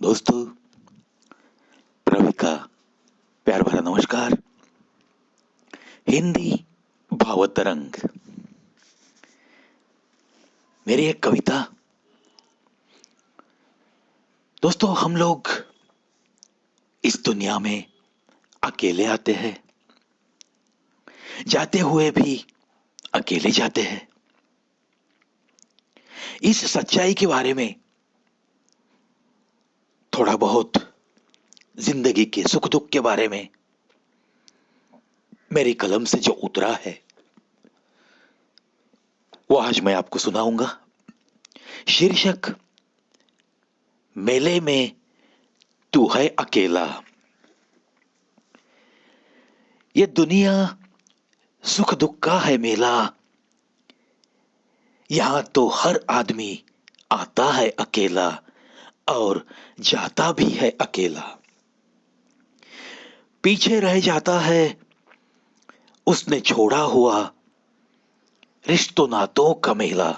दोस्तों, प्रवी का प्यार भरा नमस्कार। हिंदी भावतरंग मेरी एक कविता। दोस्तों, हम लोग इस दुनिया में अकेले आते हैं, जाते हुए भी अकेले जाते हैं। इस सच्चाई के बारे में थोड़ा बहुत जिंदगी के सुख दुख के बारे में मेरी कलम से जो उतरा है वो आज मैं आपको सुनाऊंगा। शीर्षक, मेले में तू है अकेला। ये दुनिया सुख दुख का है मेला। यहां तो हर आदमी आता है अकेला और जाता भी है अकेला। पीछे रह जाता है उसने छोड़ा हुआ रिश्तों नातों का मेला।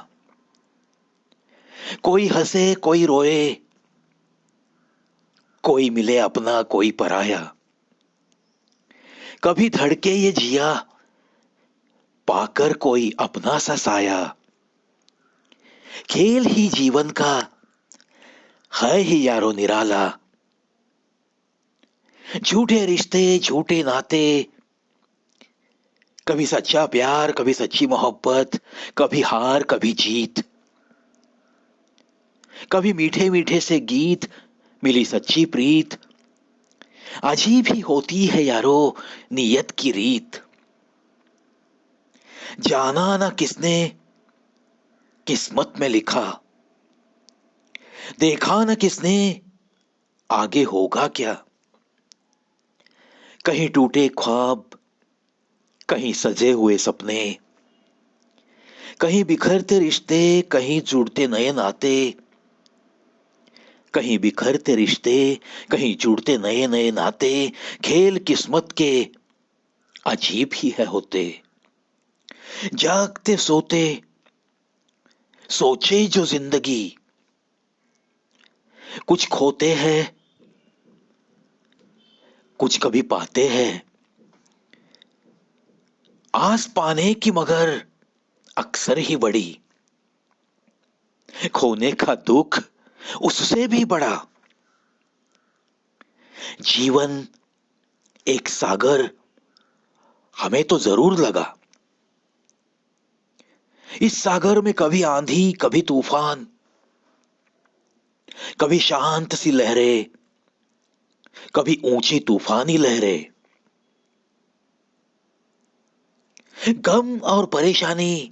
कोई हंसे कोई रोए, कोई मिले अपना कोई पराया। कभी धड़के ये जिया, पाकर कोई अपना सा साया। खेल ही जीवन का है ही यारो निराला। झूठे रिश्ते झूठे नाते, कभी सच्चा प्यार कभी सच्ची मोहब्बत, कभी हार कभी जीत। कभी मीठे मीठे से गीत, मिली सच्ची प्रीत। अजीब ही होती है यारो नियत की रीत। जाना ना किसने किस्मत में लिखा, देखा ना किसने आगे होगा क्या। कहीं टूटे ख्वाब, कहीं सजे हुए सपने, कहीं बिखरते रिश्ते कहीं जुड़ते नए नाते। कहीं बिखरते रिश्ते कहीं जुड़ते नए नए नाते। खेल किस्मत के अजीब ही है होते। जागते सोते सोचे जो जिंदगी, कुछ खोते हैं कुछ कभी पाते हैं। आस पाने की मगर अक्सर ही बड़ी, खोने का दुख उससे भी बड़ा। जीवन एक सागर हमें तो जरूर लगा। इस सागर में कभी आंधी कभी तूफान, कभी शांत सी लहरें कभी ऊंची तूफानी लहरें। गम और परेशानी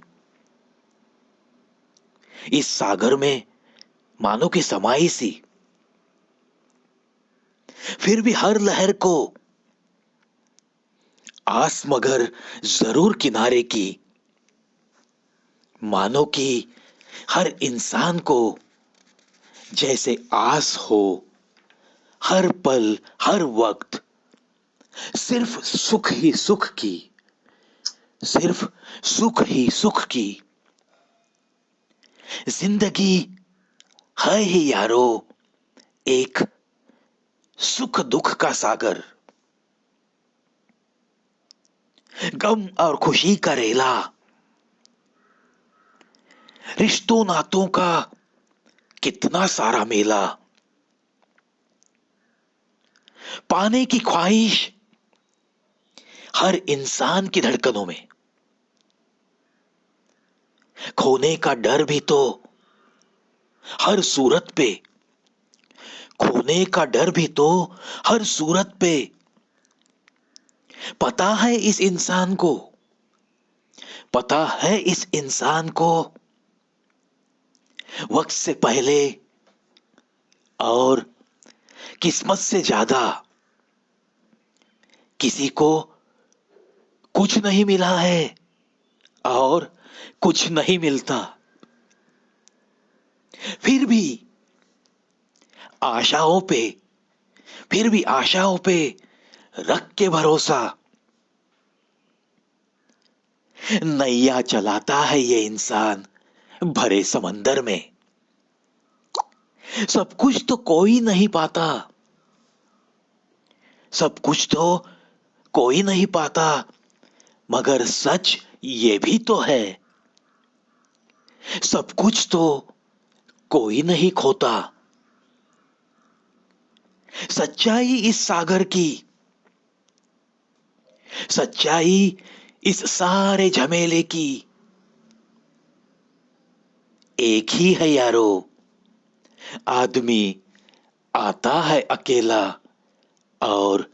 इस सागर में मानो कि समाई सी। फिर भी हर लहर को आस मगर जरूर किनारे की। मानो कि हर इंसान को जैसे आस हो हर पल हर वक्त सिर्फ सुख ही सुख की, सिर्फ सुख ही सुख की। जिंदगी है ही यारो एक सुख दुख का सागर। गम और खुशी का रेला, रिश्तों नातों का कितना सारा मेला। पाने की ख्वाहिश हर इंसान की धड़कनों में, खोने का डर भी तो हर सूरत पे, खोने का डर भी तो हर सूरत पे। पता है इस इंसान को, पता है इस इंसान को वक्त से पहले और किस्मत से ज्यादा किसी को कुछ नहीं मिला है और कुछ नहीं मिलता। फिर भी आशाओं पे, फिर भी आशाओं पे रख के भरोसा नैया चलाता है ये इंसान भरे समंदर में। सब कुछ तो कोई नहीं पाता, सब कुछ तो कोई नहीं पाता, मगर सच ये भी तो है, सब कुछ तो कोई नहीं खोता। सच्चाई इस सागर की, सच्चाई इस सारे झमेले की एक ही है यारो, आदमी आता है अकेला और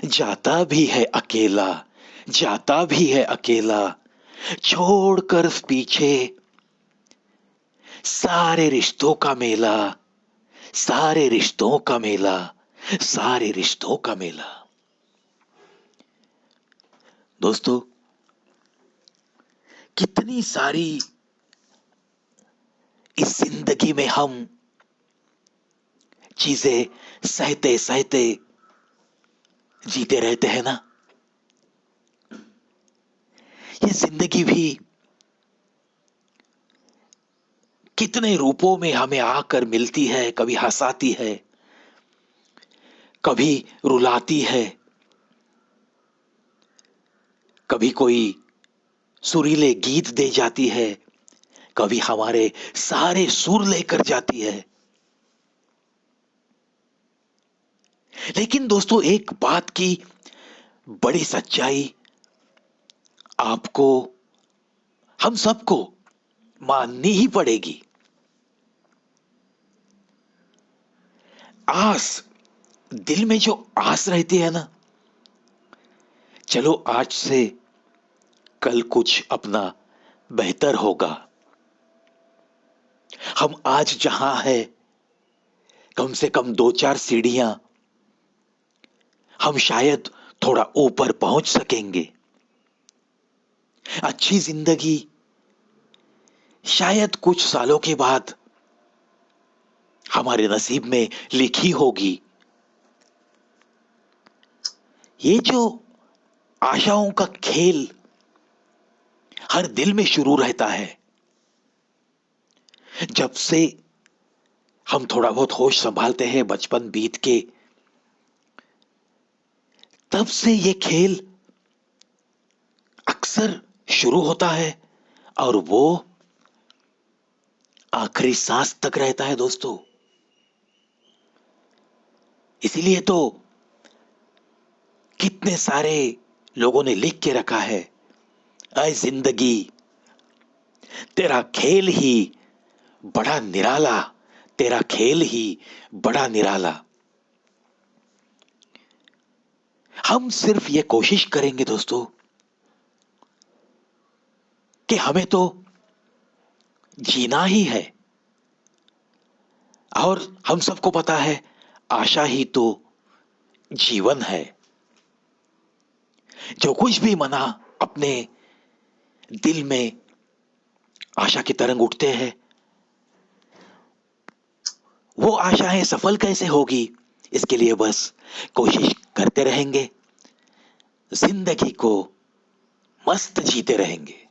जाता भी है अकेला, जाता भी है अकेला, छोड़कर पीछे सारे रिश्तों का मेला, सारे रिश्तों का मेला, सारे रिश्तों का मेला। दोस्तों, कितनी सारी इस जिंदगी में हम चीजें सहते सहते जीते रहते हैं ना। ये जिंदगी भी कितने रूपों में हमें आकर मिलती है, कभी हंसाती है, कभी रुलाती है, कभी कोई सुरीले गीत दे जाती है, कभी हमारे सारे सुर लेकर जाती है। लेकिन दोस्तों, एक बात की बड़ी सच्चाई आपको, हम सबको माननी ही पड़ेगी। आस, दिल में जो आस रहती है ना, चलो आज से कल कुछ अपना बेहतर होगा, हम आज जहां है कम से कम दो चार सीढ़ियां हम शायद थोड़ा ऊपर पहुंच सकेंगे। अच्छी जिंदगी शायद कुछ सालों के बाद हमारे नसीब में लिखी होगी। ये जो आशाओं का खेल हर दिल में शुरू रहता है, जब से हम थोड़ा बहुत होश संभालते हैं बचपन बीत के, तब से ये खेल अक्सर शुरू होता है और वो आखिरी सांस तक रहता है दोस्तों। इसीलिए तो कितने सारे लोगों ने लिख के रखा है, ऐ जिंदगी तेरा खेल ही बड़ा निराला, तेरा खेल ही बड़ा निराला। हम सिर्फ ये कोशिश करेंगे दोस्तों कि हमें तो जीना ही है, और हम सबको पता है आशा ही तो जीवन है। जो कुछ भी मना अपने दिल में आशा की तरंग उठते हैं, वो आशाएं सफल कैसे होगी, इसके लिए बस कोशिश करते रहेंगे, जिंदगी को मस्त जीते रहेंगे।